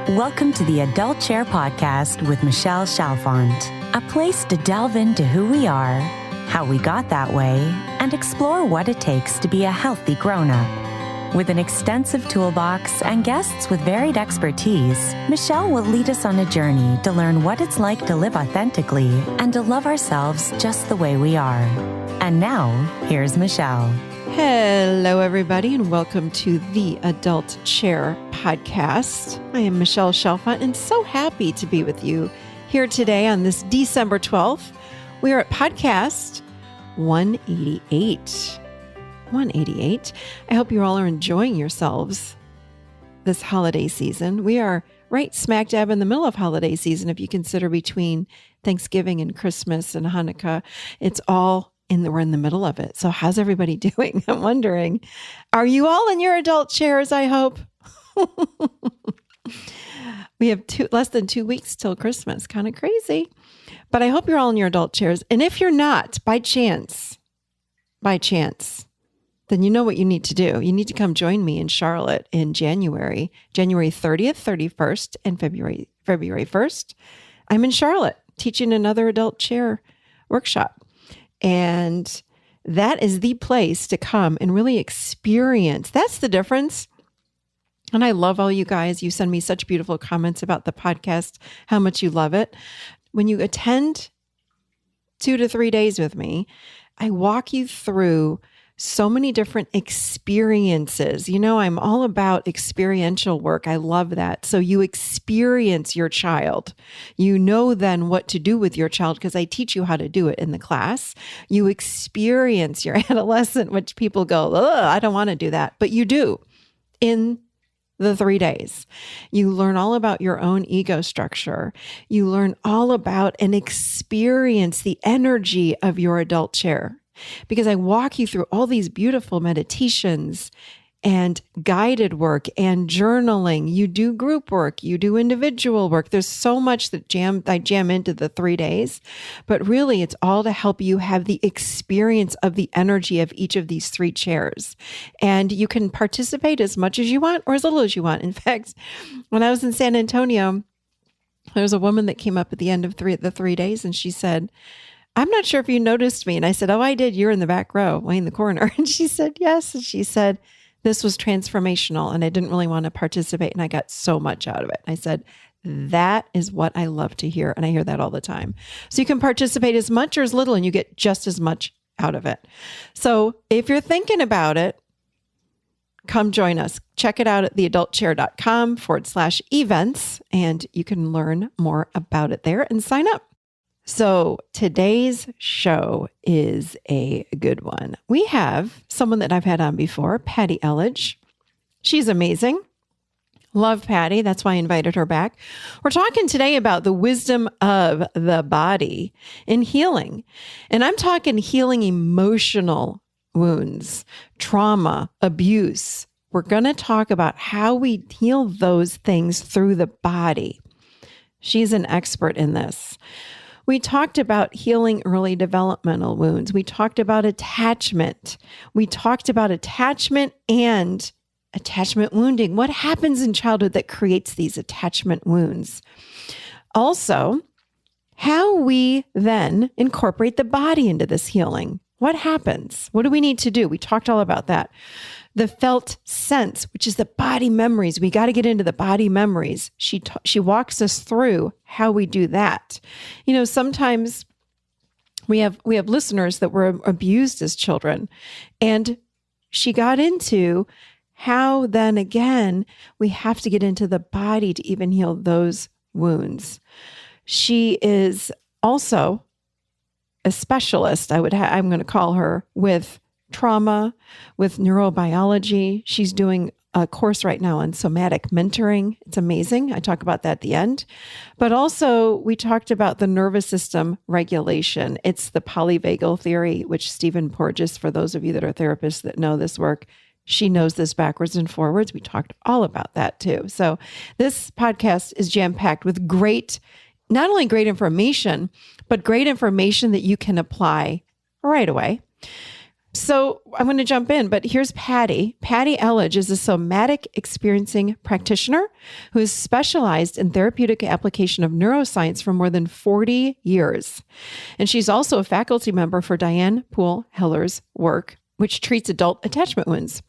Welcome to the Adult Chair Podcast with Michelle Chalfant, a place to delve into who we are, how we got that way, and explore what it takes to be a healthy grown-up. With an extensive toolbox and guests with varied expertise, Michelle will lead us on a journey to learn what it's like to live authentically and to love ourselves just the way we are. And now, here's Michelle. Hello, everybody, and welcome to the Adult Chair Podcast. I am Michelle Chalfant, and so happy to be with you here today on this December 12th. We are at podcast 188. 188. I hope you all are enjoying yourselves this holiday season. We are right smack dab in the middle of holiday season. If you consider between Thanksgiving and Christmas and Hanukkah, we're in the middle of it. So how's everybody doing? I'm wondering, are you all in your adult chairs, I hope? We have less than 2 weeks till Christmas. Kind of crazy. But I hope you're all in your adult chairs. And if you're not, by chance, then you know what you need to do. You need to come join me in Charlotte in January 30th, 31st, and February 1st. I'm in Charlotte teaching another adult chair workshop. And that is the place to come and really experience. That's the difference. And I love all you guys. You send me such beautiful comments about the podcast, how much you love it. When you attend 2 to 3 days with me, I walk you through so many different experiences. You know, I'm all about experiential work. I love that. So you experience your child. You know then what to do with your child because I teach you how to do it in the class. You experience your adolescent, which people go, I don't want to do that. But you do in the 3 days. You learn all about your own ego structure. You learn all about and experience the energy of your adult chair. Because I walk you through all these beautiful meditations and guided work and journaling. You do group work, you do individual work. There's so much that I jam into the 3 days, but really it's all to help you have the experience of the energy of each of these 3 chairs. And you can participate as much as you want or as little as you want. In fact, when I was in San Antonio, there was a woman that came up at the end of the 3 days and she said, I'm not sure if you noticed me. And I said, oh, I did. You're in the back row, way in the corner. And she said, yes. And she said, this was transformational and I didn't really want to participate. And I got so much out of it. I said, that is what I love to hear. And I hear that all the time. So you can participate as much or as little and you get just as much out of it. So if you're thinking about it, come join us. Check it out at theadultchair.com/events and you can learn more about it there and sign up. So today's show is a good one. We have someone that I've had on before, Patti Elledge. She's amazing. Love Patti. That's why I invited her back. We're talking today about the wisdom of the body in healing. And I'm talking healing emotional wounds, trauma, abuse. We're going to talk about how we heal those things through the body. She's an expert in this. We talked about healing early developmental wounds. We talked about attachment. We talked about attachment and attachment wounding. What happens in childhood that creates these attachment wounds? Also, how we then incorporate the body into this healing. What happens? What do we need to do? We talked all about that. The felt sense, which is the body memories. We got to get into the body memories. She walks us through how we do that. You know, sometimes we have listeners that were abused as children, and she got into how then again we have to get into the body to even heal those wounds. She is also a specialist. I'm going to call her with trauma, with neurobiology. She's doing a course right now on somatic mentoring. It's amazing. I talk about that at the end. But also, we talked about the nervous system regulation. It's the Polyvagal theory, which Stephen Porges, for those of you that are therapists that know this work, she knows this backwards and forwards. We talked all about that too. So this podcast is jam-packed with not only great information, but great information that you can apply right away. So I'm going to jump in, but here's Patti. Patti Elledge is a somatic experiencing practitioner who has specialized in therapeutic application of neuroscience for more than 40 years. And she's also a faculty member for Diane Poole Heller's work, which treats adult attachment wounds.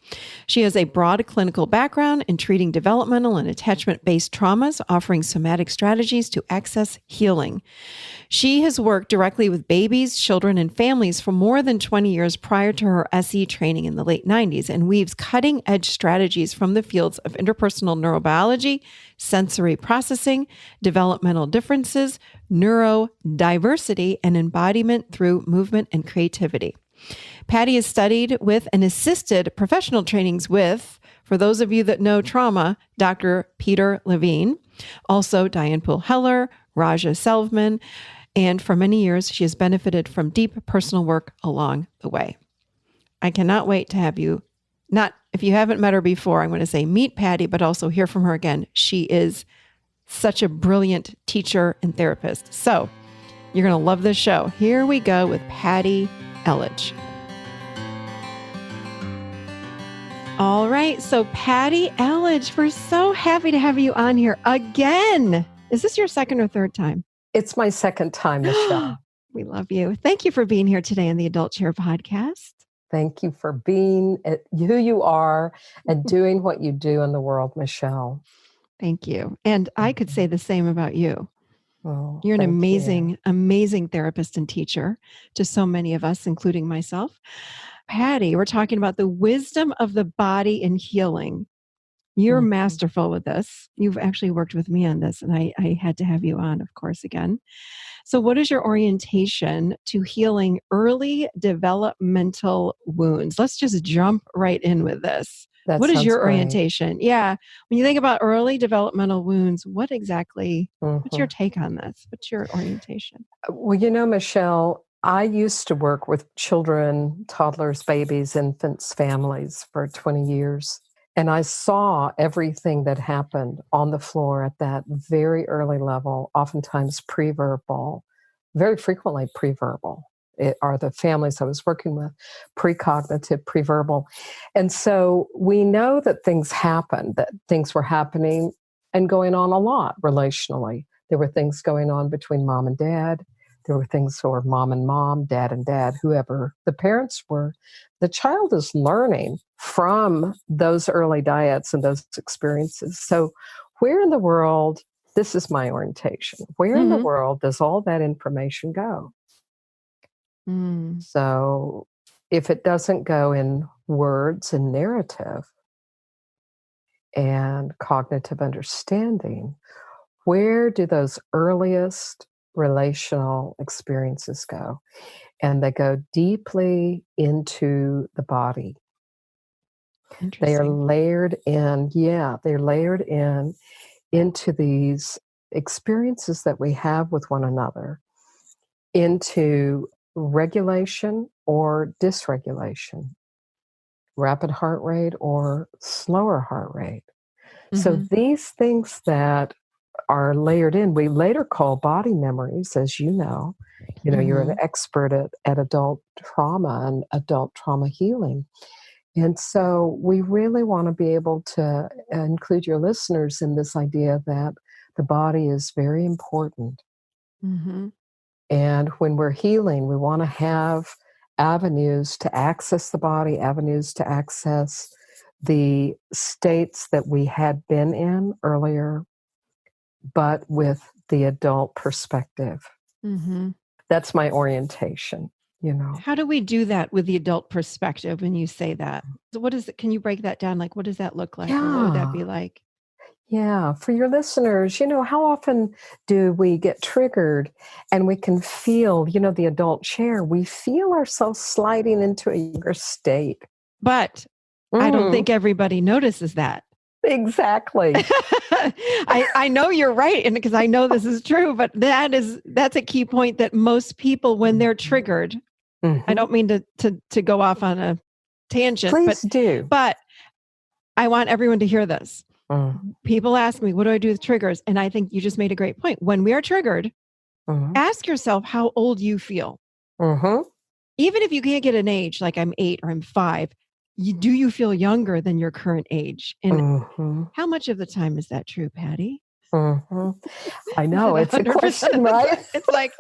She has a broad clinical background in treating developmental and attachment-based traumas, offering somatic strategies to access healing. She has worked directly with babies, children, and families for more than 20 years prior to her SE training in the late 90s and weaves cutting-edge strategies from the fields of interpersonal neurobiology, sensory processing, developmental differences, neurodiversity, and embodiment through movement and creativity. Patti has studied with and assisted professional trainings with, for those of you that know trauma, Dr. Peter Levine, also Diane Poole Heller, Raja Selvman, and for many years, she has benefited from deep personal work along the way. I cannot wait to have you, if you haven't met her before, I'm going to say meet Patti, but also hear from her again. She is such a brilliant teacher and therapist. So you're going to love this show. Here we go with Patti Elledge. All right. So Patti Elledge, we're so happy to have you on here again. Is this your second or third time? It's my second time, Michelle. We love you. Thank you for being here today on the Adult Chair podcast. Thank you for being who you are and doing what you do in the world, Michelle. Thank you. And I could say the same about you. Oh, You're an amazing therapist and teacher to so many of us, including myself. Patti, we're talking about the wisdom of the body and healing. You're masterful with this. You've actually worked with me on this, and I had to have you on, of course, again. So what is your orientation to healing early developmental wounds? Let's just jump right in with this. What is your orientation? Yeah. When you think about early developmental wounds, what exactly, what's your take on this? What's your orientation? Well, Michelle, I used to work with children, toddlers, babies, infants, families for 20 years. And I saw everything that happened on the floor at that very early level, oftentimes pre-verbal, very frequently pre-verbal. It are the families I was working with, precognitive, pre-verbal. And so we know that things happened, that things were happening and going on a lot relationally. There were things going on between mom and dad. There were things for mom and mom, dad and dad, whoever the parents were. The child is learning from those early diets and those experiences. So where in the world, this is my orientation, where in the world does all that information go? So if it doesn't go in words and narrative and cognitive understanding, where do those earliest relational experiences go? And they go deeply into the body. They are layered in, they're layered into these experiences that we have with one another, into regulation or dysregulation, rapid heart rate or slower heart rate. So these things that are layered in, we later call body memories, as you know. You're an expert at adult trauma and adult trauma healing. And so we really want to be able to include your listeners in this idea that the body is very important. And when we're healing, we want to have avenues to access the body, avenues to access the states that we had been in earlier, but with the adult perspective. That's my orientation, How do we do that with the adult perspective when you say that? So what is it? Can you break that down? Like, what does that look like? Or what would that be like? Yeah. For your listeners, how often do we get triggered and we can feel, the adult chair, we feel ourselves sliding into a younger state. But I don't think everybody notices that. Exactly. I know you're right. And because I know this is true, but that's a key point that most people, when they're triggered, I don't mean to go off on a tangent. Please do. But I want everyone to hear this. People ask me, what do I do with triggers? And I think you just made a great point. When we are triggered, ask yourself how old you feel. even if you can't get an age, like I'm 8 or I'm 5, do you feel younger than your current age? And how much of the time is that true, Patty? I Is know, it it's a 100% question, of the right? time? It's like,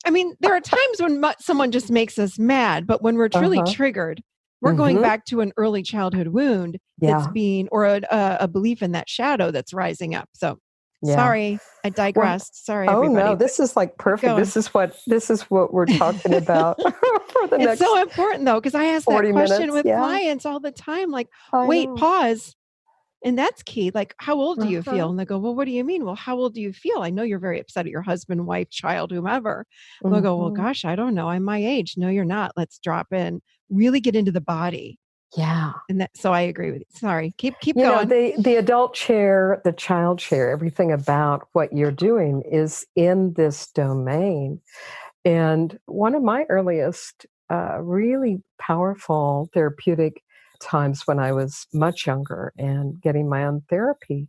I mean, there are times when someone just makes us mad, but when we're truly triggered, we're going back to an early childhood wound that's being, or a belief in that shadow that's rising up. So sorry, I digressed. Sorry, everybody. No, this is like perfect. This is what we're talking about for the It's next so important though, because I ask that 40 question minutes. with Yeah, clients all the time. Like, I wait, know. pause. And that's key. Like, how old do you feel? And they go, well, what do you mean? Well, how old do you feel? I know you're very upset at your husband, wife, child, whomever. They'll go, well, gosh, I don't know. I'm my age. No, you're not. Let's drop in. Really get into the body. Yeah. And so I agree with you. Sorry. Keep You going. know, the adult chair, the child chair, everything about what you're doing is in this domain. And one of my earliest really powerful therapeutic times when I was much younger and getting my own therapy.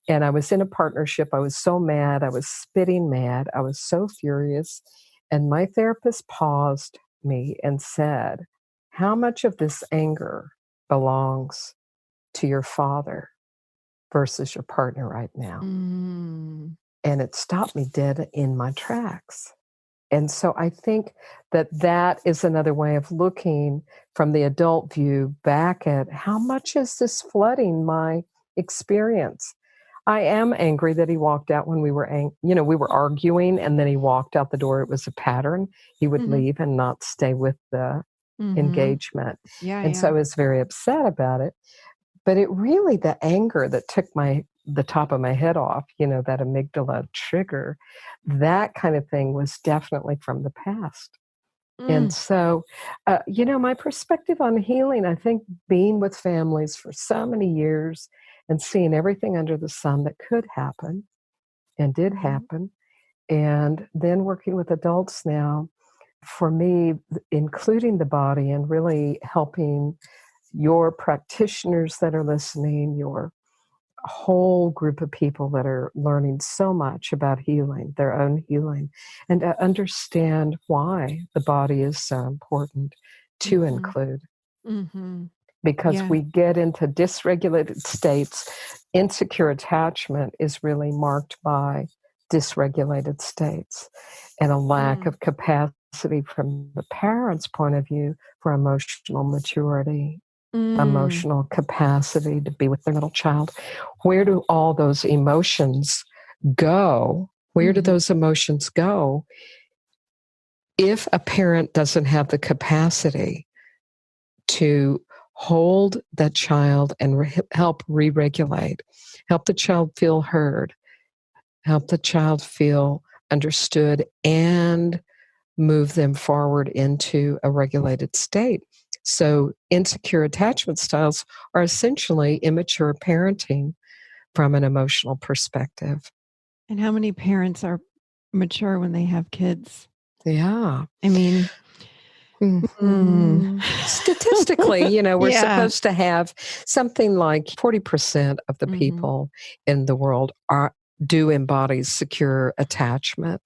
And I was in a partnership. I was so mad. I was spitting mad. I was so furious. And my therapist paused me and said, how much of this anger belongs to your father versus your partner right now? Mm. And it stopped me dead in my tracks. And so I think that is another way of looking from the adult view back at how much is this flooding my experience? I am angry that he walked out when we were we were arguing and then he walked out the door. It was a pattern. He would leave and not stay with the engagement. And so I was very upset about it. But it really, the anger that took the top of my head off, that amygdala trigger, that kind of thing was definitely from the past. And so, my perspective on healing, I think being with families for so many years and seeing everything under the sun that could happen and did happen, and then working with adults now, for me, including the body and really helping your practitioners that are listening, your whole group of people that are learning so much about healing, their own healing, and to understand why the body is so important to include. Because we get into dysregulated states. Insecure attachment is really marked by dysregulated states and a lack of capacity from the parent's point of view for emotional maturity. Emotional capacity to be with their little child. Where do all those emotions go? Where do those emotions go if a parent doesn't have the capacity to hold that child and help re-regulate, help the child feel heard, help the child feel understood, and move them forward into a regulated state? So insecure attachment styles are essentially immature parenting from an emotional perspective. And how many parents are mature when they have kids? Yeah. I mean, statistically, we're supposed to have something like 40% of the people in the world do embody secure attachment.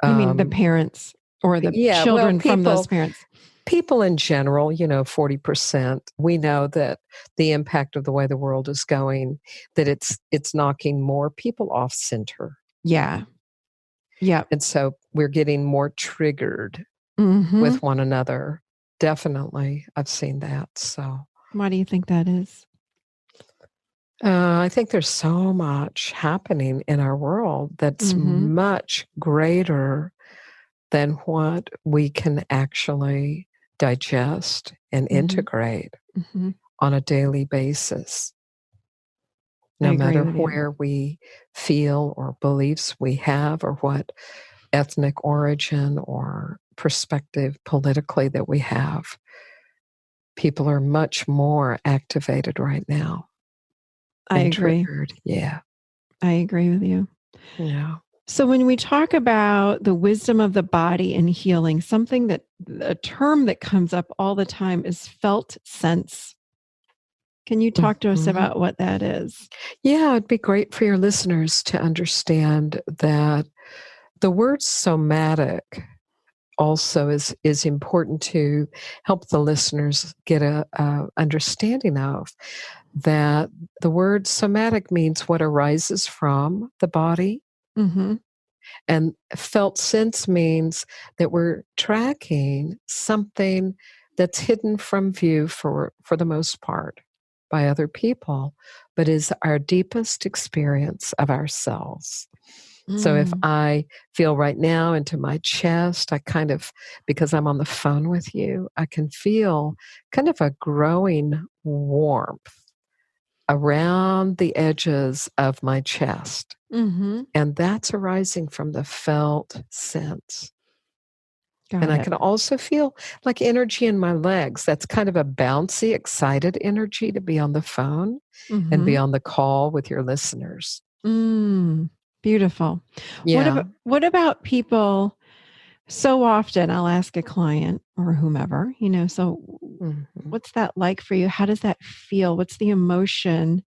You mean the parents or the children from those parents? People in general, 40%. We know that the impact of the way the world is going, that it's knocking more people off center. Yeah. Yeah. And so we're getting more triggered with one another. Definitely. I've seen that. So why do you think that is? I think there's so much happening in our world that's much greater than what we can actually digest and integrate on a daily basis. No matter where we feel or beliefs we have or what ethnic origin or perspective politically that we have, people are much more activated right now. I agree. Triggered. Yeah. I agree with you. Yeah. So when we talk about the wisdom of the body and healing, a term that comes up all the time is felt sense. Can you talk to us about what that is? Yeah, it'd be great for your listeners to understand that the word somatic also is important to help the listeners get a understanding of, that the word somatic means what arises from the body, Mm-hmm. and felt sense means that we're tracking something that's hidden from view for the most part by other people, but is our deepest experience of ourselves. So if I feel right now into my chest, I kind of, because I'm on the phone with you, I can feel kind of a growing warmth around the edges of my chest. Mm-hmm. And that's arising from the felt sense. And Got I it. can also feel like energy in my legs. That's kind of a bouncy, excited energy to be on the phone and be Mm-hmm. on the call with your listeners. Beautiful. Yeah. What about people? So often I'll ask a client or whomever, so Mhm. what's that like for you? How does that feel? What's the emotion?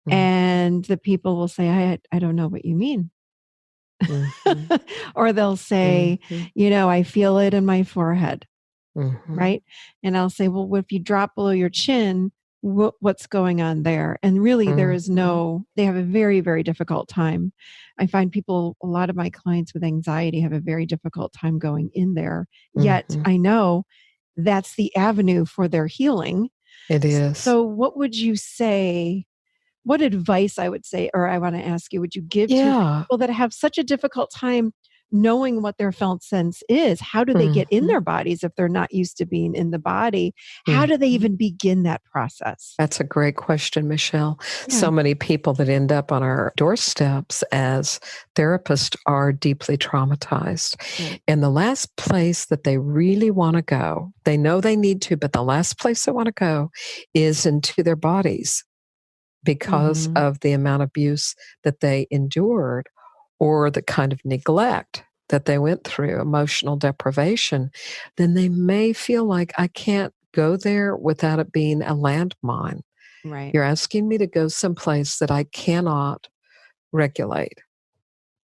Mhm. And the people will say, I don't know what you mean. Mhm. Or they'll say, Mhm. I feel it in my forehead. Mhm. Right. And I'll say, well, if you drop below your chin, what's going on there? And really, there is they have a very, very difficult time. I find a lot of my clients with anxiety have a very difficult time going in there. Yet Mhm. I know that's the avenue for their healing. It is. So what would you say? What advice I would say, or I want to ask you, would you give to Yeah. people that have such a difficult time knowing what their felt sense is? How do they get in their bodies if they're not used to being in the body? How do they even begin that process? That's a great question, Michelle. Yeah. So many people that end up on our doorsteps as therapists are deeply traumatized. Right. And the last place that they really want to go, they know they need to, but the last place they want to go is into their bodies because of the amount of abuse that they endured or the kind of neglect that they went through, emotional deprivation. Then they may feel like, I can't go there without it being a landmine. Right. You're asking me to go someplace that I cannot regulate.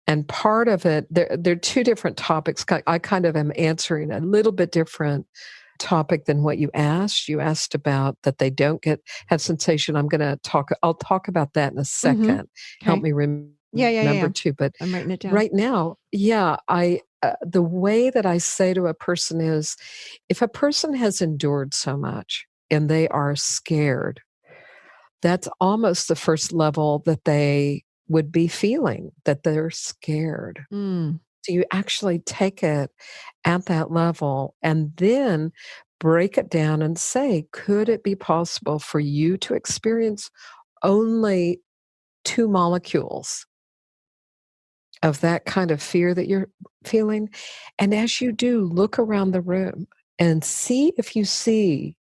And part of it, there are two different topics. I kind of am answering a little bit different topic than what you asked. You asked about that they don't have sensation. I'll talk about that in a second. Help me remember too. But I'm writing it down. right now, the way that I say to a person is, if a person has endured so much and they are scared, that's almost the first level that they would be feeling, that they're scared. So you actually take it at that level and then break it down and say, could it be possible for you to experience only 2 molecules of that kind of fear that you're feeling? And as you do, look around the room and see if you see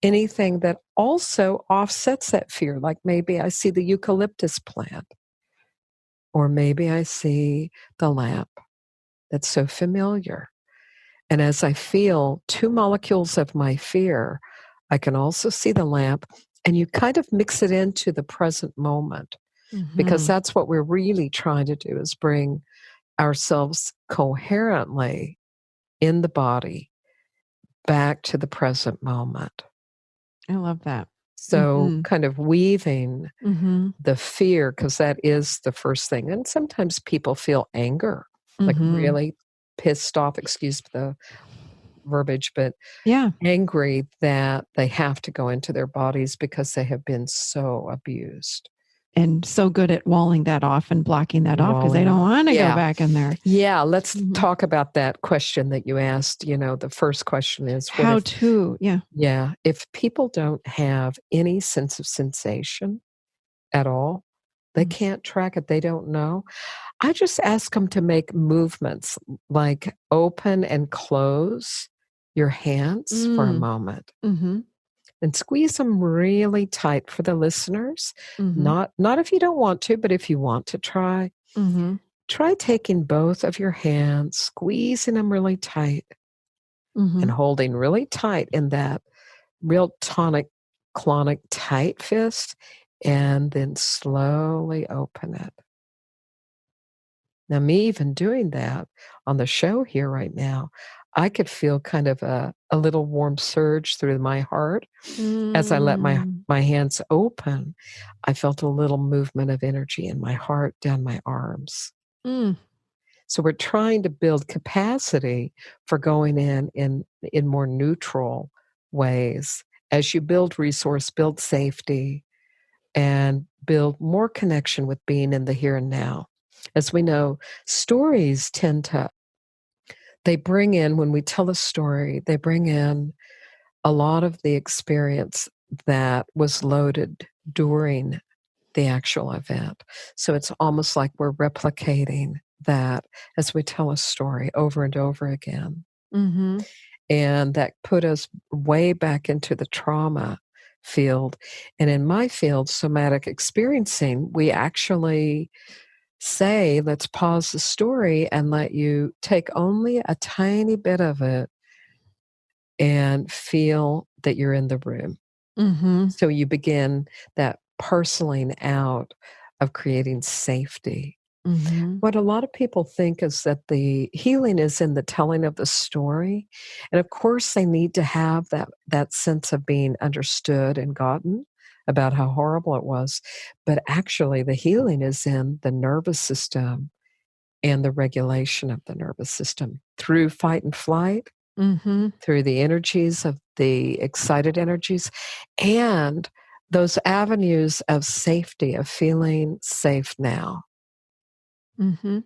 anything that also offsets that fear. Like maybe I see the eucalyptus plant, or maybe I see the lamp that's so familiar. And as I feel 2 molecules of my fear, I can also see the lamp, and you kind of mix it into the present moment, because that's what we're really trying to do, is bring ourselves coherently in the body back to the present moment. I love that. So kind of weaving the fear, because that is the first thing. And sometimes people feel anger, like really pissed off, excuse the verbiage, but angry that they have to go into their bodies because they have been so abused. And so good at walling that off and blocking that off because they don't want to go back in there. Yeah, let's talk about that question that you asked. The first question is, if people don't have any sense of sensation at all, they can't track it, they don't know. I just ask them to make movements like open and close your hands for a moment. And squeeze them really tight for the listeners. Not if you don't want to, but if you want to try. Try taking both of your hands, squeezing them really tight, and holding really tight in that real tonic, clonic tight fist, and then slowly open it. Now, me even doing that on the show here right now, I could feel kind of a little warm surge through my heart. As I let my hands open, I felt a little movement of energy in my heart down my arms. Mm. So we're trying to build capacity for going in more neutral ways. As you build resource, build safety, and build more connection with being in the here and now. As we know, stories they bring in, when we tell a story, they bring in a lot of the experience that was loaded during the actual event. So it's almost like we're replicating that as we tell a story over and over again. Mm-hmm. And that put us way back into the trauma field. And in my field, somatic experiencing, we actually say, let's pause the story and let you take only a tiny bit of it and feel that you're in the room. Mm-hmm. So you begin that parceling out of creating safety. Mm-hmm. What a lot of people think is that the healing is in the telling of the story. And of course, they need to have that sense of being understood and gotten about how horrible it was. But actually, the healing is in the nervous system and the regulation of the nervous system through fight and flight, Mm-hmm. through the energies of the excited energies, and those avenues of safety, of feeling safe now. Mm-hmm.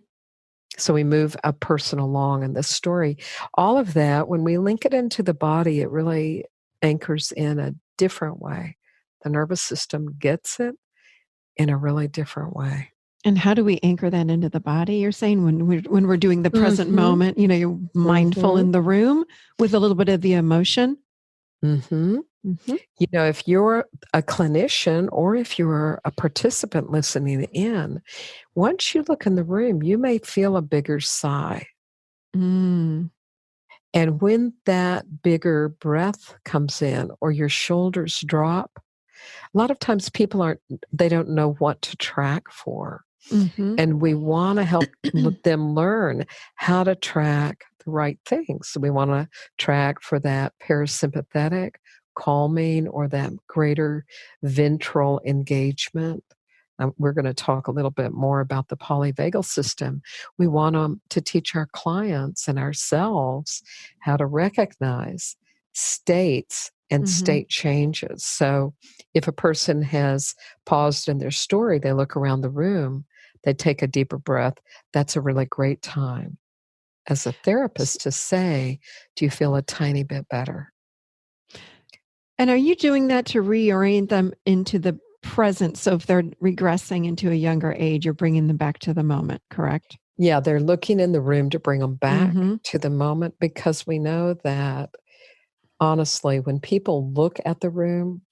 So we move a person along in this story. All of that, when we link it into the body, it really anchors in a different way. The nervous system gets it in a really different way. And how do we anchor that into the body? You're saying when we're doing the present moment, you're mindful in the room with a little bit of the emotion. Mm-hmm. Mm-hmm. If you're a clinician or if you're a participant listening in, once you look in the room, you may feel a bigger sigh. Mm. And when that bigger breath comes in or your shoulders drop, a lot of times people they don't know what to track for. Mm-hmm. And we want to help them learn how to track the right things. So we want to track for that parasympathetic calming or that greater ventral engagement. We're going to talk a little bit more about the polyvagal system. We want to teach our clients and ourselves how to recognize states and state changes. So if a person has paused in their story, they look around the room, they take a deeper breath. That's a really great time as a therapist to say, do you feel a tiny bit better? And are you doing that to reorient them into the present? So if they're regressing into a younger age, you're bringing them back to the moment, correct? Yeah, they're looking in the room to bring them back to the moment, because we know that, honestly, when people look at the room,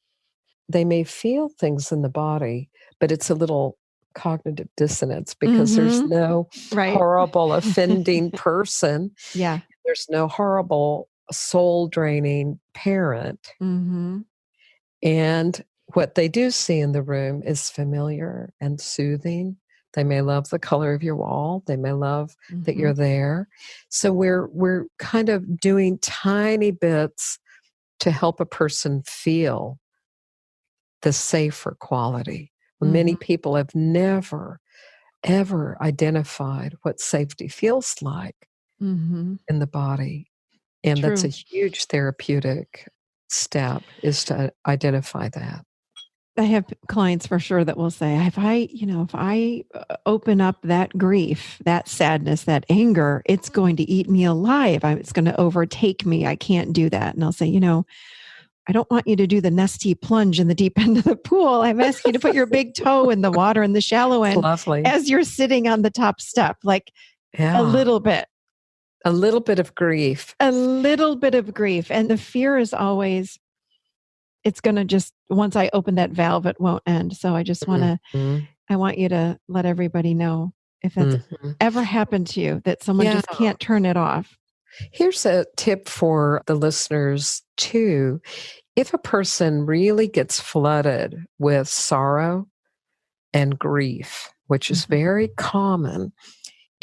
they may feel things in the body, but it's a little cognitive dissonance because there's no Right. horrible, offending person. Yeah. There's no horrible, soul draining parent. Mm-hmm. And what they do see in the room is familiar and soothing. They may love the color of your wall. They may love that you're there. So we're kind of doing tiny bits to help a person feel the safer quality. Many people have never, ever identified what safety feels like in the body. And that's a huge therapeutic step, is to identify that. I have clients for sure that will say, if I open up that grief, that sadness, that anger, it's going to eat me alive. It's going to overtake me. I can't do that. And I'll say, I don't want you to do the nesty plunge in the deep end of the pool. I'm asking you to put your big toe in the water in the shallow end as you're sitting on the top step, like a little bit. A little bit of grief. A little bit of grief. And the fear is always, it's going to just, once I open that valve, it won't end. So I just want to, I want you to let everybody know if that's ever happened to you, that someone just can't turn it off. Here's a tip for the listeners too. If a person really gets flooded with sorrow and grief, which is very common,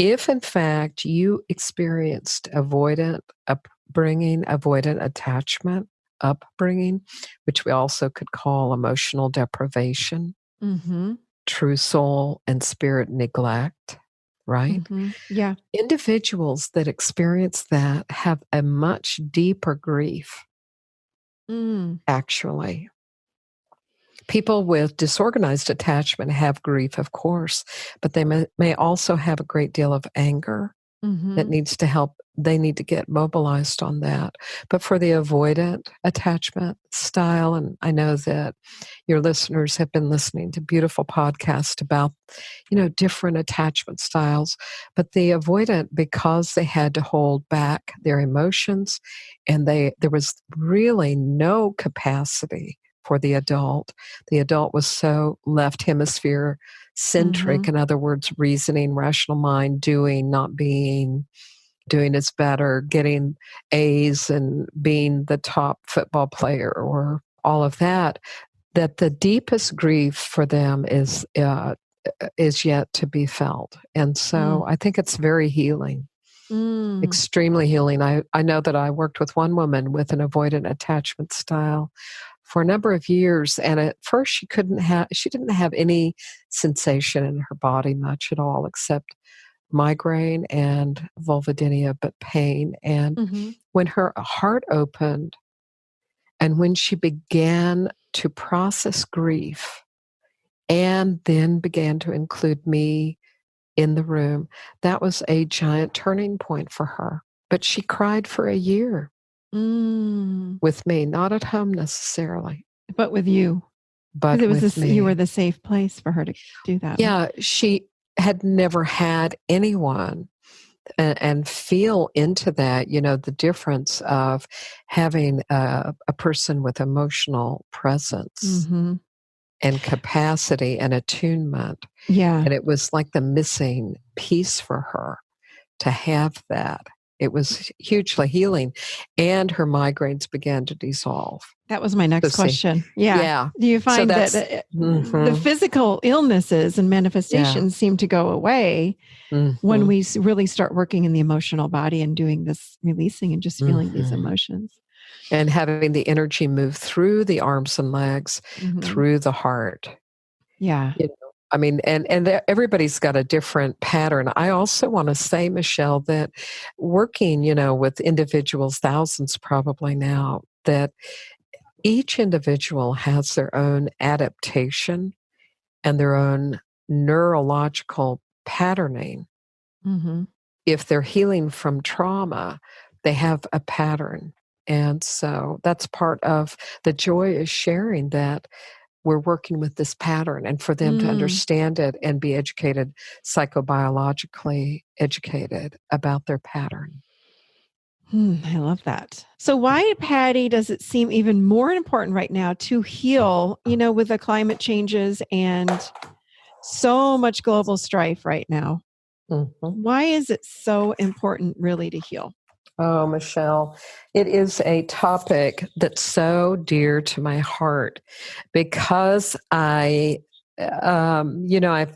If, in fact, you experienced avoidant upbringing, avoidant attachment upbringing, which we also could call emotional deprivation, Mm-hmm. true soul and spirit neglect, right? Mm-hmm. Yeah. Individuals that experience that have a much deeper grief, Mm. actually. People with disorganized attachment have grief, of course, but they may also have a great deal of anger that Mm-hmm. needs to help. They need to get mobilized on that. But for the avoidant attachment style, and I know that your listeners have been listening to beautiful podcasts about, different attachment styles, but the avoidant, because they had to hold back their emotions and there was really no capacity for the adult. The adult was so left hemisphere centric, Mm-hmm. in other words, reasoning, rational mind, doing, not being. Doing is better, getting A's and being the top football player or all of that, that the deepest grief for them is yet to be felt. And so I think it's very healing, Mm. extremely healing. I know that I worked with one woman with an avoidant attachment style for a number of years, and at first she didn't have any sensation in her body much at all, except migraine and vulvodynia, but pain. And Mm-hmm. when her heart opened and when she began to process grief and then began to include me in the room, that was a giant turning point for her. But she cried for a year Mm. with me, not at home necessarily, But with you, because but it was with this, you were me. the safe place for her to do that. Yeah, she had never had anyone and feel into that, the difference of having a person with emotional presence Mm-hmm. and capacity and attunement. Yeah. And it was like the missing piece for her to have that. It was hugely healing. And her migraines began to dissolve. That was my So next see, question. Yeah. yeah. Do you So find that that's, the physical illnesses and yeah. manifestations seem to go away when hmm we really start working in the emotional body and doing this releasing and just feeling these hmm emotions? And having the energy move through the arms and legs, Mm-hmm. through the heart. Yeah. I mean, and everybody's got a different pattern. I also want to say, Michelle, that working, with individuals, thousands probably now, that each individual has their own adaptation and their own neurological patterning. Mm-hmm. If they're healing from trauma, they have a pattern. And so that's part of the joy is sharing that we're working with this pattern and for them to Mm. understand it and be educated, psychobiologically educated about their pattern. I love that. So why, Patty, does it seem even more important right now to heal, with the climate changes and so much global strife right now? Mhm. Why is it so important really to heal? Oh, Michelle, it is a topic that's so dear to my heart because I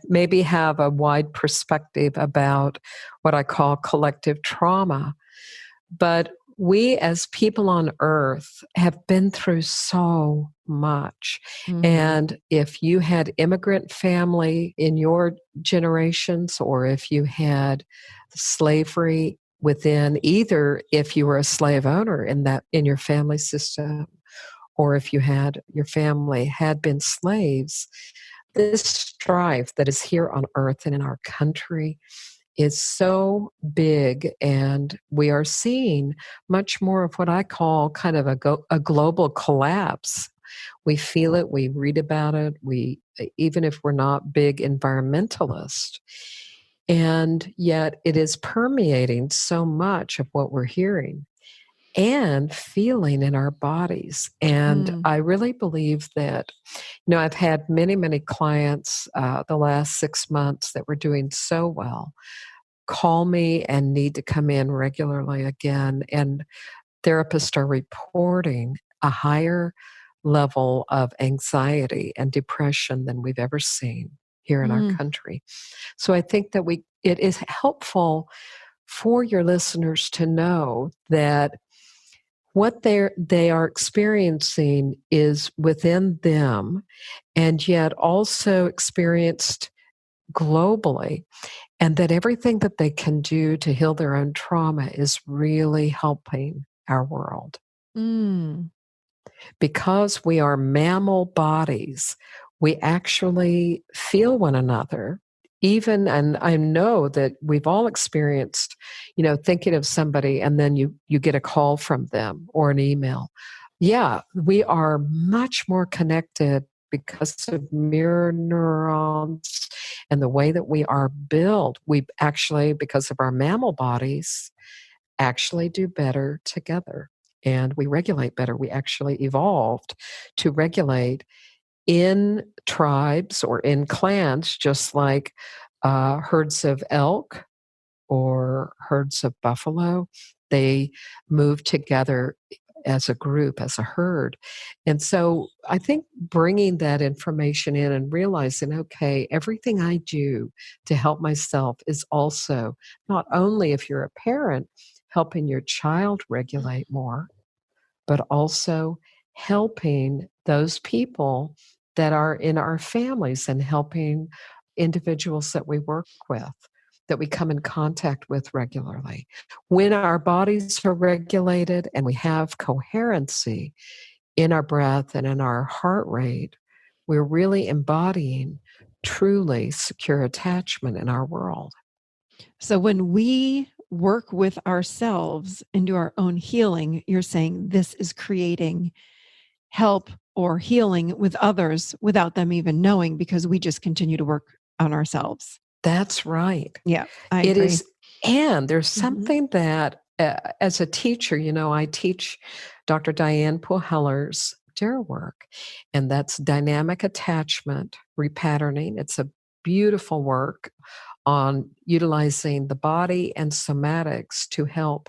maybe have a wide perspective about what I call collective trauma. But we as people on earth have been through so much. Mm-hmm. And if you had immigrant family in your generations, or if you had slavery within either, if you were a slave owner in your family system, or if your family had been slaves, this strife that is here on earth and in our country is so big, and we are seeing much more of what I call kind of a global collapse. We feel it, we read about it, even if we're not big environmentalists, and yet it is permeating so much of what we're hearing and feeling in our bodies. And Mm. I really believe that, I've had many, many clients the last 6 months that were doing so well call me and need to come in regularly again. And therapists are reporting a higher level of anxiety and depression than we've ever seen. here in our country. So I think that it is helpful for your listeners to know that what they are experiencing is within them and yet also experienced globally, and that everything that they can do to heal their own trauma is really helping our world. Because we are mammal bodies, we actually feel one another. Even, and I know that we've all experienced, thinking of somebody and then you get a call from them or an email. Yeah, we are much more connected because of mirror neurons and the way that we are built. We actually, because of our mammal bodies, actually do better together and we regulate better. We actually evolved to regulate in tribes or in clans, just like herds of elk or herds of buffalo. They move together as a group, as a herd. And so I think bringing that information in and realizing, okay, everything I do to help myself is also not only, if you're a parent, helping your child regulate more, but also helping those people that are in our families and helping individuals that we work with, that we come in contact with regularly. When our bodies are regulated and we have coherency in our breath and in our heart rate, we're really embodying truly secure attachment in our world. So when we work with ourselves and do our own healing, you're saying this is creating help or healing with others without them even knowing, because we just continue to work on ourselves. That's right. Yeah, I It agree. is, and there's something that, as a teacher, I teach Dr. Diane Poheller's DARE work, and that's dynamic attachment repatterning. It's a beautiful work on utilizing the body and somatics to help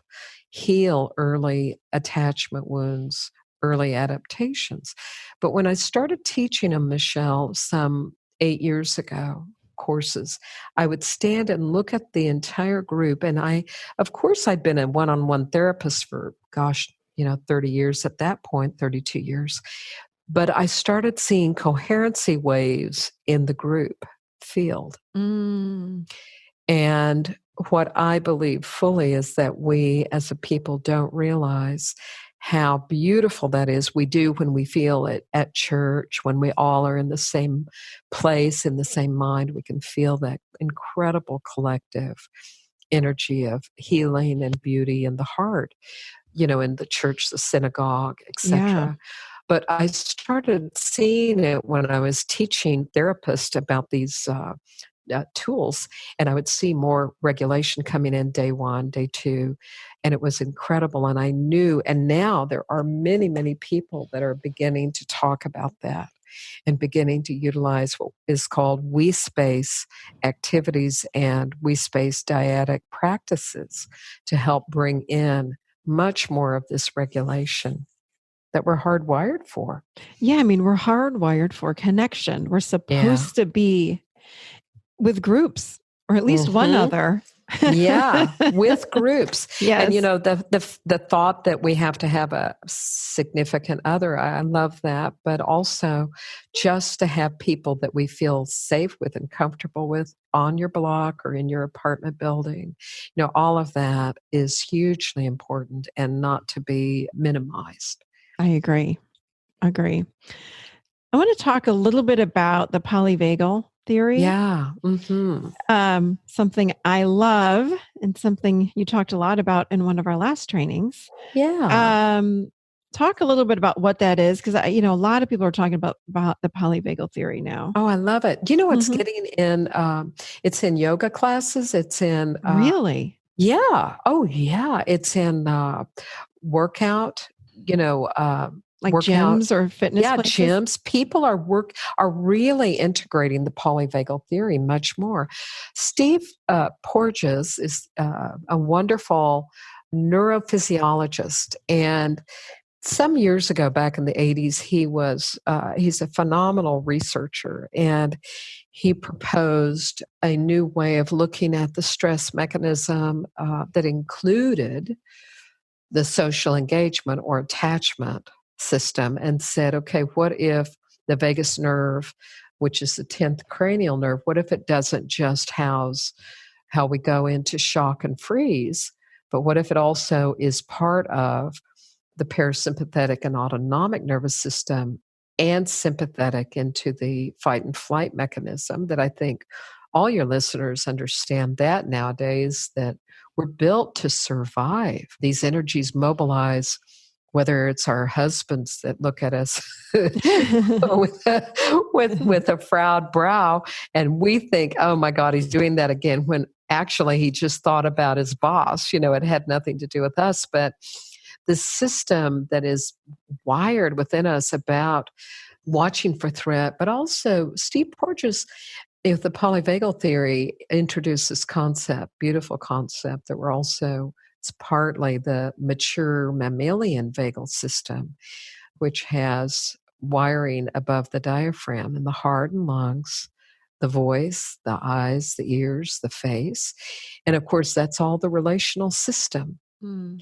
heal early attachment wounds, early adaptations. But when I started teaching them, Michelle, some 8 years ago, courses, I would stand and look at the entire group. And of course, I'd been a one-on-one therapist for, 30 years at that point, 32 years. But I started seeing coherency waves in the group field. And what I believe fully is that we as a people don't realize how beautiful that is. We do when we feel it at church, when we all are in the same place, in the same mind. We can feel that incredible collective energy of healing and beauty in the heart, in the church, the synagogue, etc. Yeah. But I started seeing it when I was teaching therapists about these tools, and I would see more regulation coming in day 1, day 2, and it was incredible. And I knew, and now there are many, many people that are beginning to talk about that and beginning to utilize what is called we space activities and we space dyadic practices to help bring in much more of this regulation that we're hardwired for. Yeah, I mean, we're hardwired for connection. We're supposed to be with groups, or at least one other. Yeah, with groups. Yes. And the thought that we have to have a significant other, I love that. But also just to have people that we feel safe with and comfortable with on your block or in your apartment building. All of that is hugely important and not to be minimized. I agree. I want to talk a little bit about the polyvagal theory. Yeah. Something I love and something you talked a lot about in one of our last trainings. Yeah. Talk a little bit about what that is, because a lot of people are talking about the polyvagal theory now. Oh, I love it. It's getting in, it's in yoga classes. It's in... Really? Yeah. Oh, yeah. It's in workout, like workout, gyms or fitness places? gyms. People are really integrating the polyvagal theory much more. Steve Porges is a wonderful neurophysiologist, and Some years ago, back in the 80s, he's a phenomenal researcher, and he proposed a new way of looking at the stress mechanism that included the social engagement or attachment system, and said, okay, what if the vagus nerve, which is the 10th cranial nerve, what if it doesn't just house how we go into shock and freeze, but what if it also is part of the parasympathetic and autonomic nervous system and sympathetic into the fight and flight mechanism? That I think all your listeners understand that nowadays, that we're built to survive. These energies mobilize, whether it's our husbands that look at us with a frowned brow, and we think, oh my God, he's doing that again, when actually he just thought about his boss. It had nothing to do with us. But the system that is wired within us about watching for threat, but also Steve Porges, if the polyvagal theory, introduced this concept, beautiful concept, that it's partly the mature mammalian vagal system, which has wiring above the diaphragm in the heart and lungs, the voice, the eyes, the ears, the face. And of course, that's all the relational system. Mm.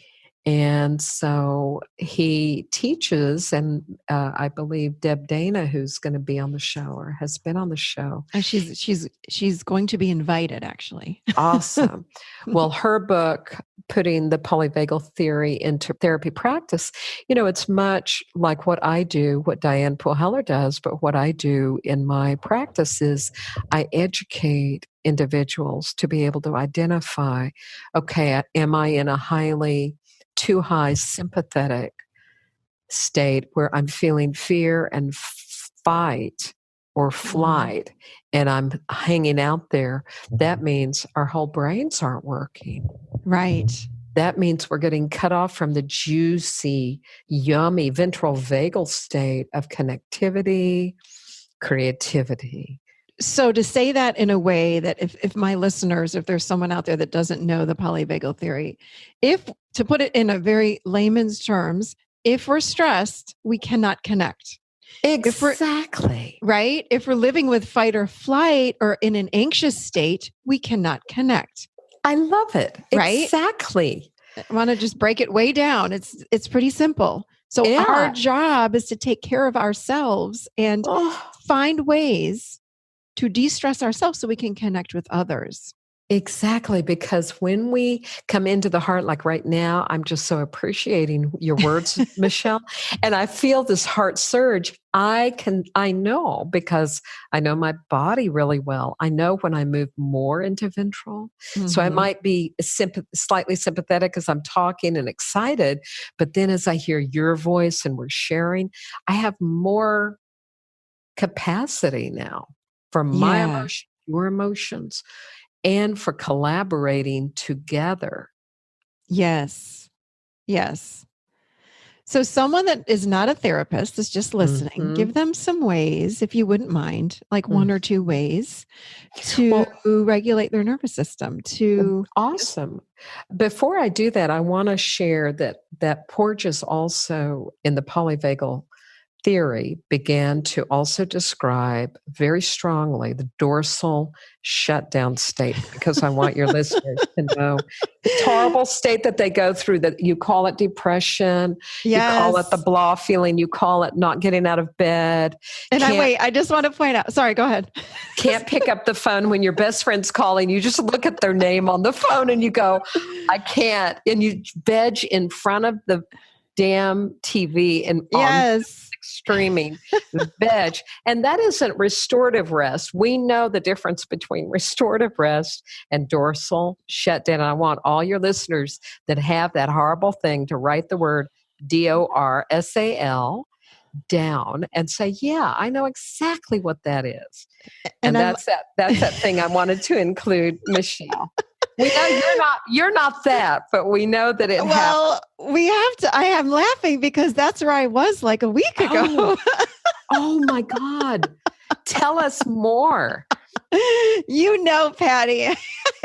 And so he teaches, and I believe Deb Dana, who's going to be on the show or has been on the show. Oh, she's going to be invited, actually. Awesome. Well, her book, Putting the Polyvagal Theory into Therapy Practice, it's much like what I do, what Diane Poole-Heller does, but what I do in my practice is I educate individuals to be able to identify, okay, am I in a too high sympathetic state where I'm feeling fear and fight or flight, and I'm hanging out there? That means our whole brains aren't working. Right. That means we're getting cut off from the juicy, yummy ventral vagal state of connectivity, creativity. So to say that in a way that if my listeners, if there's someone out there that doesn't know the polyvagal theory, to put it in a very layman's terms, if we're stressed, we cannot connect. Exactly. Right? If we're living with fight or flight or in an anxious state, we cannot connect. I love it. Right? Exactly. I want to just break it way down. It's pretty simple. So our job is to take care of ourselves and find ways to de-stress ourselves so we can connect with others. Exactly, because when we come into the heart, like right now, I'm just so appreciating your words, Michelle, and I feel this heart surge. I know, because I know my body really well. I know when I move more into ventral. Mm-hmm. So I might be slightly sympathetic as I'm talking and excited, but then as I hear your voice and we're sharing, I have more capacity now for my emotions, your emotions, and for collaborating together. Yes. Yes. So someone that is not a therapist is just listening, give them some ways, if you wouldn't mind, like one or two ways to regulate their nervous system. Awesome. Before I do that, I want to share that Porges also, in the polyvagal theory, began to also describe very strongly the dorsal shutdown state, because I want your listeners to know this horrible state that they go through, that you call it depression, you call it the blah feeling, you call it not getting out of bed. And I just want to point out, sorry, go ahead. Can't pick up the phone when your best friend's calling. You just look at their name on the phone and you go, I can't. And you veg in front of the damn TV and streaming veg. And that isn't restorative rest. We know the difference between restorative rest and dorsal shutdown. And I want all your listeners that have that horrible thing to write the word DORSAL down and say, yeah, I know exactly what that is. And that's that thing I wanted to include, Michelle. We know you're not that, but we know that it happens. We have to. I am laughing because that's where I was like a week ago. Oh my God. Tell us more. You know, Patti,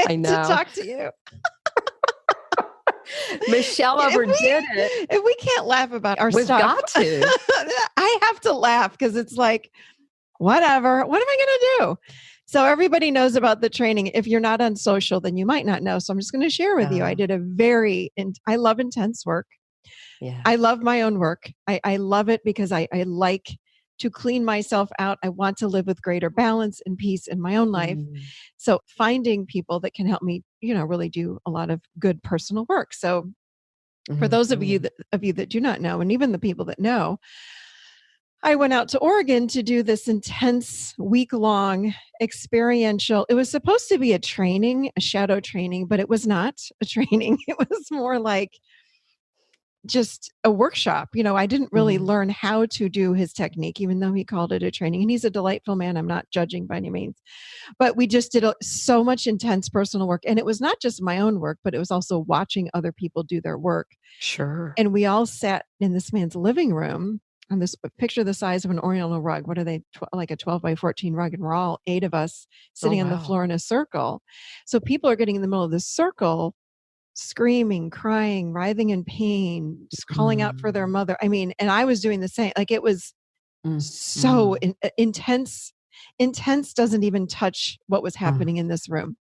I know. to talk to you. Michelle If overdid it. if we can't laugh about our We've stuff, got to. I have to laugh because it's like, whatever. What am I going to do? So everybody knows about the training. If you're not on social, then you might not know. So I'm just going to share with you. I did I love intense work. Yeah. I love my own work. I love it because I like to clean myself out. I want to live with greater balance and peace in my own life. So finding people that can help me, really do a lot of good personal work. So for those of you that do not know, and even the people that know, I went out to Oregon to do this intense week-long experiential. It was supposed to be a shadow training, but it was not a training. It was more like just a workshop. I didn't really learn how to do his technique, even though he called it a training. And he's a delightful man. I'm not judging by any means. But we just did so much intense personal work. And it was not just my own work, but it was also watching other people do their work. Sure. And we all sat in this man's living room on this picture the size of an Oriental rug. What are they? Like a 12 by 14 rug. And we're all 8 of us sitting on the floor in a circle. So people are getting in the middle of this circle, screaming, crying, writhing in pain, just calling out for their mother. I mean, and I was doing the same. Like it was so intense. Intense doesn't even touch what was happening in this room.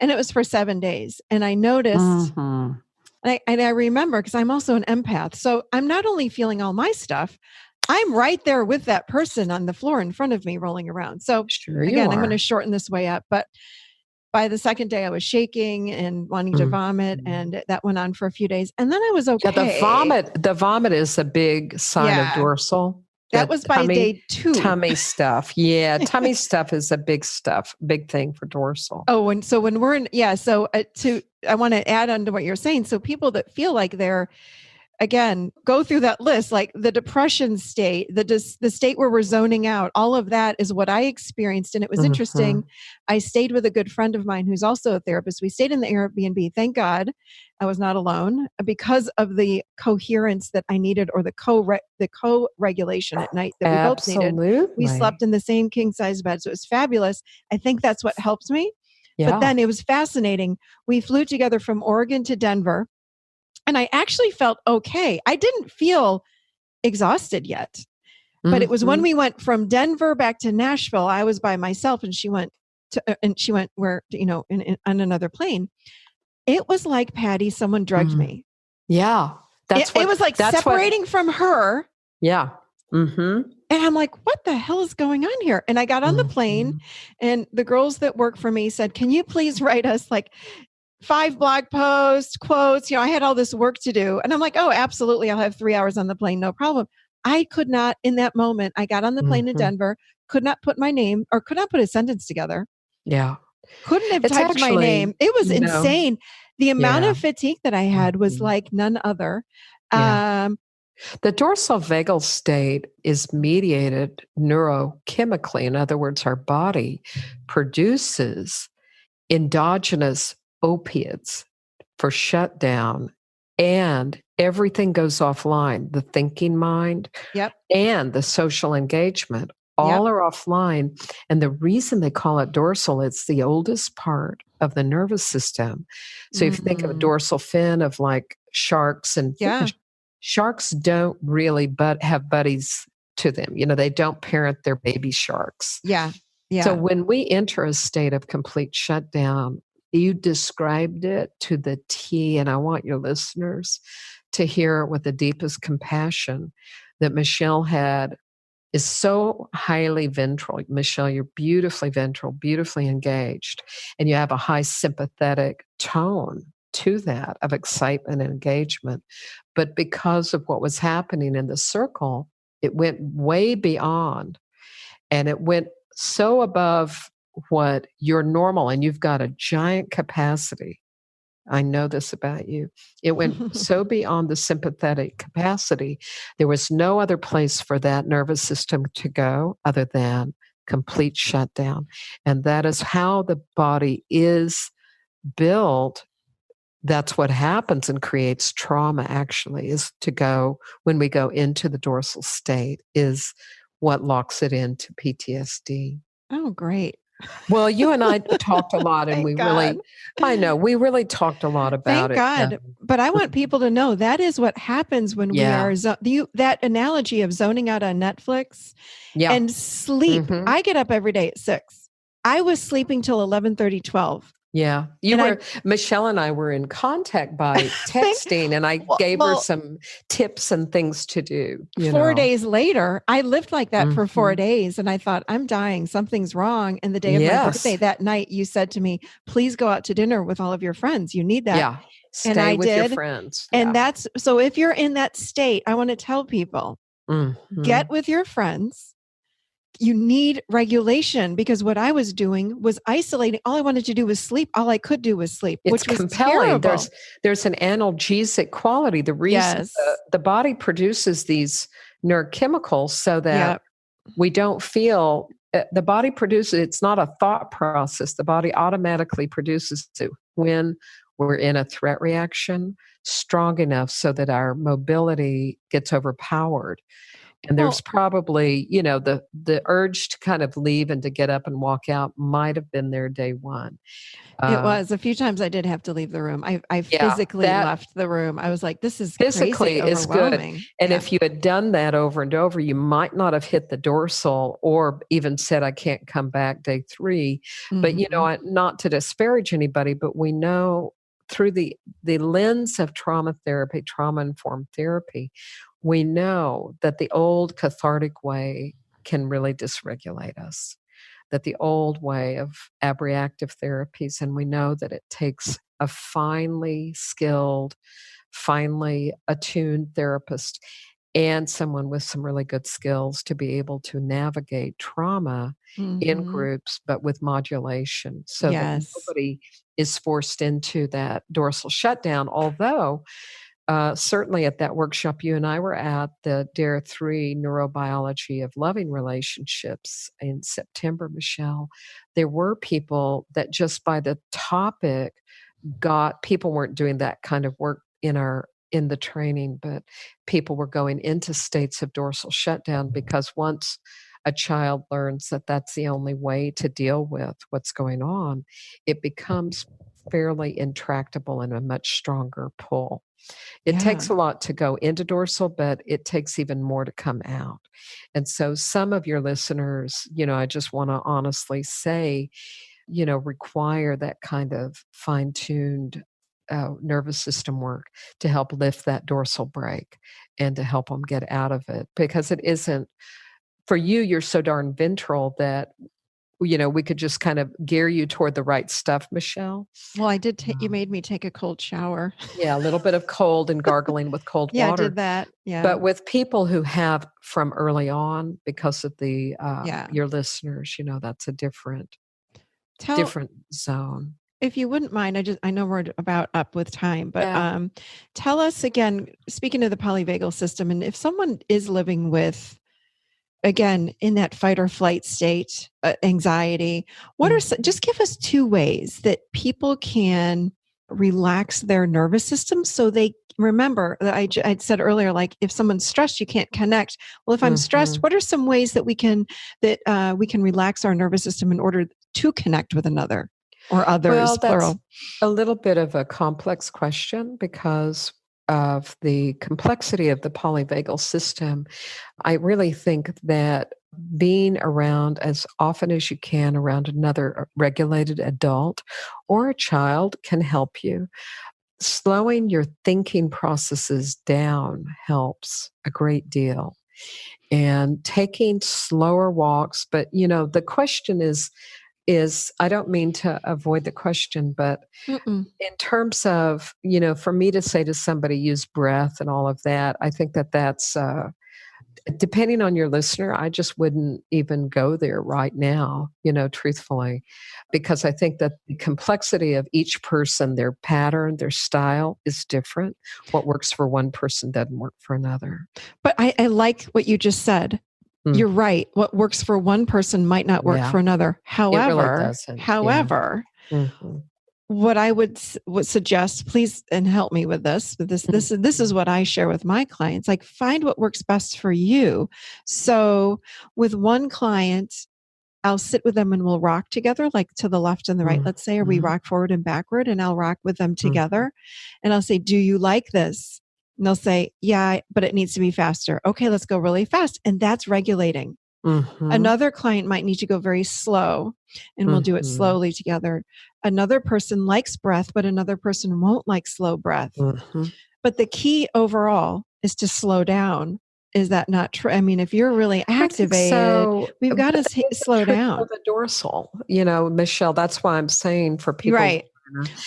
And it was for 7 days. And I noticed, and I remember, because I'm also an empath. So I'm not only feeling all my stuff, I'm right there with that person on the floor in front of me rolling around. So again, I'm going to shorten this way up, but by the second day I was shaking and wanting to vomit, and that went on for a few days. And then I was okay. Yeah, the vomit is a big sign of dorsal. That was by day 2. Tummy stuff. Yeah. Tummy stuff is a big thing for dorsal. Oh, and so when we're in, I want to add on to what you're saying. So people that feel like they're, again, go through that list, like the depression state, the state where we're zoning out, all of that is what I experienced. And it was interesting. I stayed with a good friend of mine who's also a therapist. We stayed in the Airbnb. Thank God I was not alone because of the coherence that I needed, or the co-regulation at night that we both needed. We slept in the same king size bed. So it was fabulous. I think that's what helped me. Yeah. But then it was fascinating. We flew together from Oregon to Denver. And I actually felt okay. I didn't feel exhausted yet, but it was when we went from Denver back to Nashville, I was by myself, and she went where, on another plane. It was like, Patty, someone drugged me. Yeah. It was like separating from her. Yeah. And I'm like, what the hell is going on here? And I got on the plane, and the girls that work for me said, can you please write us like 5 blog posts, quotes? I had all this work to do. And I'm like, oh, absolutely. I'll have 3 hours on the plane. No problem. I could not, in that moment, I got on the plane in Denver, could not put my name, or could not put a sentence together. Yeah. Couldn't have typed my name. It was insane. The amount of fatigue that I had was like none other. The dorsal vagal state is mediated neurochemically. In other words, our body produces endogenous opiates for shutdown, and everything goes offline. The thinking mind and the social engagement all are offline. And the reason they call it dorsal, it's the oldest part of the nervous system. So if you think of a dorsal fin of like sharks and fish, sharks don't really have buddies to them. They don't parent their baby sharks. Yeah. So when we enter a state of complete shutdown, you described it to the T, and I want your listeners to hear it with the deepest compassion that Michelle is so highly ventral. Michelle, you're beautifully ventral, beautifully engaged, and you have a high sympathetic tone to that of excitement and engagement. But because of what was happening in the circle, it went way beyond, and it went so above what you're normal, and you've got a giant capacity. I know this about you. It went so beyond the sympathetic capacity. There was no other place for that nervous system to go other than complete shutdown. And that is how the body is built. That's what happens and creates trauma, actually, is to go, when we go into the dorsal state, is what locks it into PTSD. Oh, great. Well, you and I talked a lot, and Thank God. we really talked a lot about Thank it. God. But I want people to know that is what happens when we Yeah. are, that analogy of zoning out on Netflix Yeah. and sleep. Mhm. I get up every day at 6. I was sleeping till 11:30, 12. Yeah. Michelle and I were in contact by texting, and I gave her some tips and things to do. 4 days later, I lived like that for 4 Mhm. days. And I thought, I'm dying. Something's wrong. And the day of my birthday, Yes. that night, you said to me, please go out to dinner with all of your friends. You need that. Yeah. And Stay I with your did. friends. And Yeah. so if you're in that state, I want to tell people, get Mhm. with your friends. You need regulation, because what I was doing was isolating. All I wanted to do was sleep. All I could do was sleep, It's which was compelling. terrible. There's an analgesic quality. The reason Yes. the body produces these neurochemicals so that Yep. we don't feel the body produces, it's not a thought process. The body automatically produces it when we're in a threat reaction strong enough so that our mobility gets overpowered. And Well, there's probably, the urge to kind of leave and to get up and walk out might have been there day one. it was a few times I did have to leave the room. I Yeah, physically that left the room. I was like, this is crazy physically is good. overwhelming. And Yeah. if you had done that over and over, you might not have hit the dorsal or even said, I can't come back day 3. But, Mhm. not to disparage anybody, but we know through the lens of trauma therapy, trauma-informed therapy, we know that the old cathartic way can really dysregulate us, that the old way of abreactive therapies, and we know that it takes a finely skilled, finely attuned therapist and someone with some really good skills to be able to navigate trauma in Mhm. groups, but with modulation so that Yes. nobody is forced into that dorsal shutdown. Although, certainly at that workshop you and I were at, the DARE 3 Neurobiology of Loving Relationships in September, Michelle, there were people that just by the topic people weren't doing that kind of work in the training, but people were going into states of dorsal shutdown because once a child learns that that's the only way to deal with what's going on, it becomes fairly intractable and a much stronger pull. It Yeah. takes a lot to go into dorsal, but it takes even more to come out. And so some of your listeners, I just want to honestly say, require that kind of fine-tuned nervous system work to help lift that dorsal brake and to help them get out of it. Because it isn't, for you, you're so darn ventral that, we could just kind of gear you toward the right stuff, Michelle. Well, I did you Um, made me take a cold shower. yeah, a little bit of cold and gargling with cold Yeah, I water. did that. Yeah. But with people who have from early on, because of the Yeah. your listeners, that's a Tell different zone. If you wouldn't mind, I know we're about up with time, but Yeah. tell us again, speaking of the polyvagal system, and if someone is living with, again, in that fight or flight state, anxiety, just give us 2 ways that people can relax their nervous system so they remember that I said earlier, like if someone's stressed, you can't connect. Well, if I'm stressed, what are some ways that we can relax our nervous system in order to connect with another or others, Well, that's plural? a little bit of a complex question because of the complexity of the polyvagal system. I really think that being around as often as you can around another regulated adult or a child can help you. Slowing your thinking processes down helps a great deal. And taking slower walks, but the question is I don't mean to avoid the question, but Mm-mm. in terms of, for me to say to somebody, use breath and all of that, I think that that's, depending on your listener, I just wouldn't even go there right now, truthfully, because I think that the complexity of each person, their pattern, their style is different. What works for one person doesn't work for another. But I like what you just said. Mm. You're right. What works for one person might not work Yeah. for another. It really However, doesn't. Yeah. Mhm. what I would suggest, please, and help me with this. This is what I share with my clients. Like, find what works best for you. So, with one client, I'll sit with them and we'll rock together, like to the left and the right, let's say, or we rock forward and backward, and I'll rock with them together. And I'll say, do you like this? And they'll say, yeah, but it needs to be faster. Okay, let's go really fast. And that's regulating. Another client might need to go very slow, and we'll do it slowly together. Another person likes breath, but another person won't like slow breath. But the key overall is to slow down. Is that not true? I mean, if you're really activated, we've got to slow down. For the dorsal, Michelle, that's why I'm saying for people, right?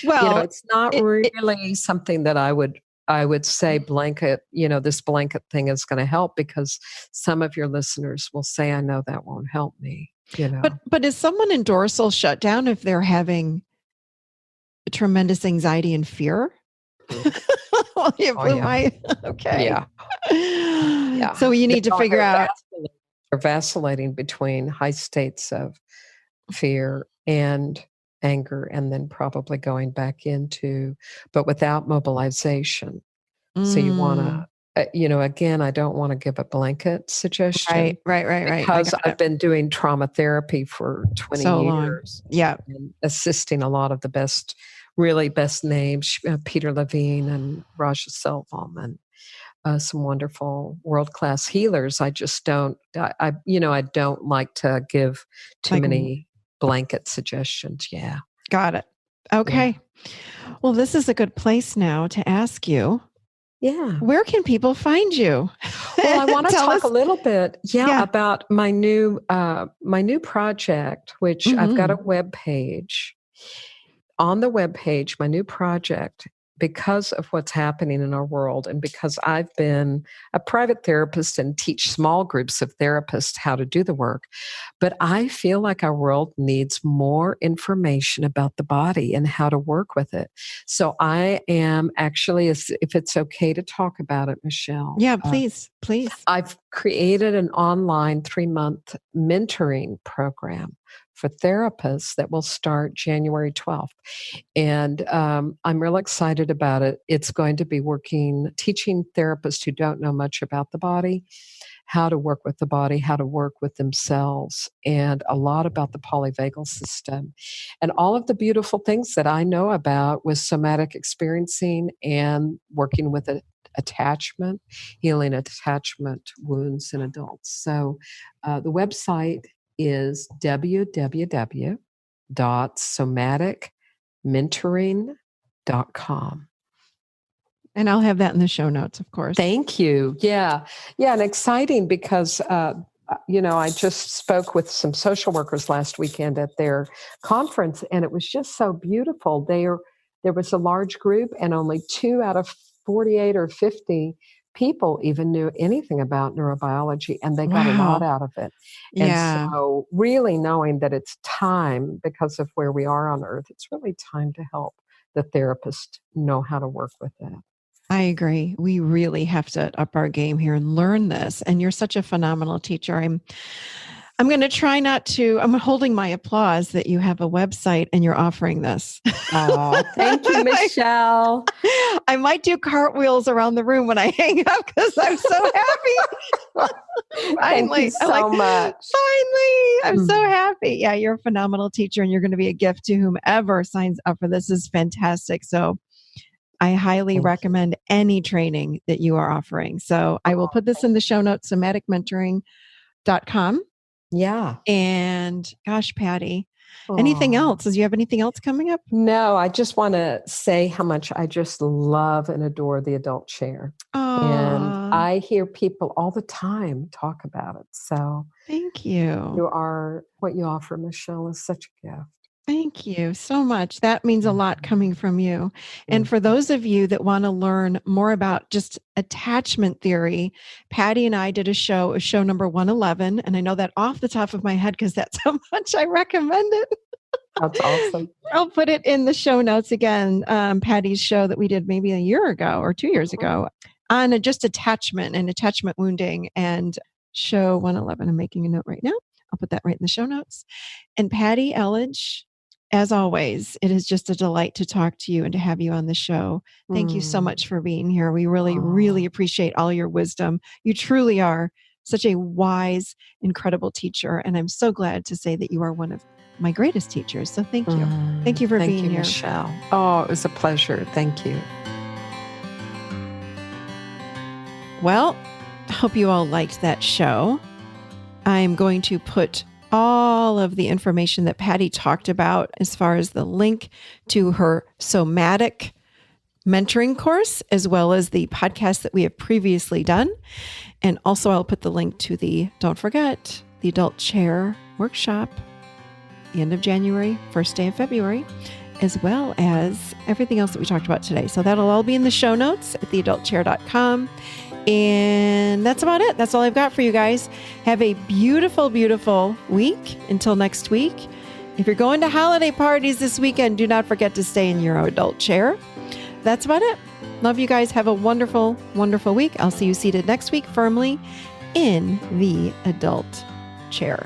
Well, it's not really something that I would say blanket, this blanket thing is going to help, because some of your listeners will say, I know that won't help me, But is someone in dorsal shutdown if they're having tremendous anxiety and fear? Well, okay. Yeah. So you need to figure out. They're vacillating between high states of fear and anger, and then probably going back into, but without mobilization. So you want to, again, I don't want to give a blanket suggestion. Right. Because I've been doing trauma therapy for 20 years. Yeah. And assisting a lot of the best names, Peter Levine and Raja Selvam, and some wonderful world-class healers. I just don't, I don't like to give too many blanket suggestions. Yeah. Got it. Okay. Yeah. Well, this is a good place now to ask you. Yeah. Where can people find you? Well, I want to talk a little bit, about my new project, which I've got a web page. On the web page, my new project, because of what's happening in our world, and because I've been a private therapist and teach small groups of therapists how to do the work, but I feel like our world needs more information about the body and how to work with it. So I am actually, if it's okay to talk about it, Michelle. Yeah, please. I've created an online 3-month mentoring program for therapists that will start January 12th. And I'm real excited about it. It's going to be teaching therapists who don't know much about the body, how to work with the body, how to work with themselves, and a lot about the Polyvagal system and all of the beautiful things that I know about with somatic experiencing and working with attachment, healing attachment wounds in adults. So the website is www.somaticmentoring.com. And I'll have that in the show notes, of course. Thank you. Yeah. And exciting because, I just spoke with some social workers last weekend at their conference, and it was just so beautiful. There was a large group, and only 2 out of 48 or 50 people even knew anything about neurobiology, and they got a lot out of it. Yeah. And so really knowing that it's time, because of where we are on earth, it's really time to help the therapist know how to work with it. I agree. We really have to up our game here and learn this. And you're such a phenomenal teacher. I'm going to try not to, I'm holding my applause that you have a website and you're offering this. Oh, thank you, Michelle. I might do cartwheels around the room when I hang up because I'm so happy. Finally. Thank you so much. Finally. I'm so happy. Yeah, you're a phenomenal teacher, and you're going to be a gift to whomever signs up for this. This is fantastic. So I highly recommend any training that you are offering. So I will put this in the show notes, somaticmentoring.com. Yeah. And gosh, Patti, anything else? Do you have anything else coming up? No, I just want to say how much I just love and adore the adult chair. And I hear people all the time talk about it. So thank you. What you offer, Michelle, is such a gift. Thank you so much. That means a lot coming from you. And for those of you that want to learn more about just attachment theory, Patti and I did a show number 111. And I know that off the top of my head because that's how much I recommend it. That's awesome. I'll put it in the show notes again. Patti's show that we did maybe a year ago or 2 years ago on just attachment and attachment wounding, and show 111. I'm making a note right now. I'll put that right in the show notes. And Patti Elledge, as always, it is just a delight to talk to you and to have you on the show. Thank you so much for being here. We really, really appreciate all your wisdom. You truly are such a wise, incredible teacher. And I'm so glad to say that you are one of my greatest teachers. So thank you. Thank you for being here. Michelle. Oh, it was a pleasure. Thank you. Well, I hope you all liked that show. I'm going to put all of the information that Patti talked about as far as the link to her somatic mentoring course, as well as the podcast that we have previously done. And also I'll put the link to don't forget, the adult chair workshop, the end of January, first day of February, as well as everything else that we talked about today. So that'll all be in the show notes at theadultchair.com. And that's about it. That's all I've got for you guys. Have a beautiful, beautiful week until next week. If you're going to holiday parties this weekend, do not forget to stay in your adult chair. That's about it. Love you guys. Have a wonderful, wonderful week. I'll see you seated next week firmly in the adult chair.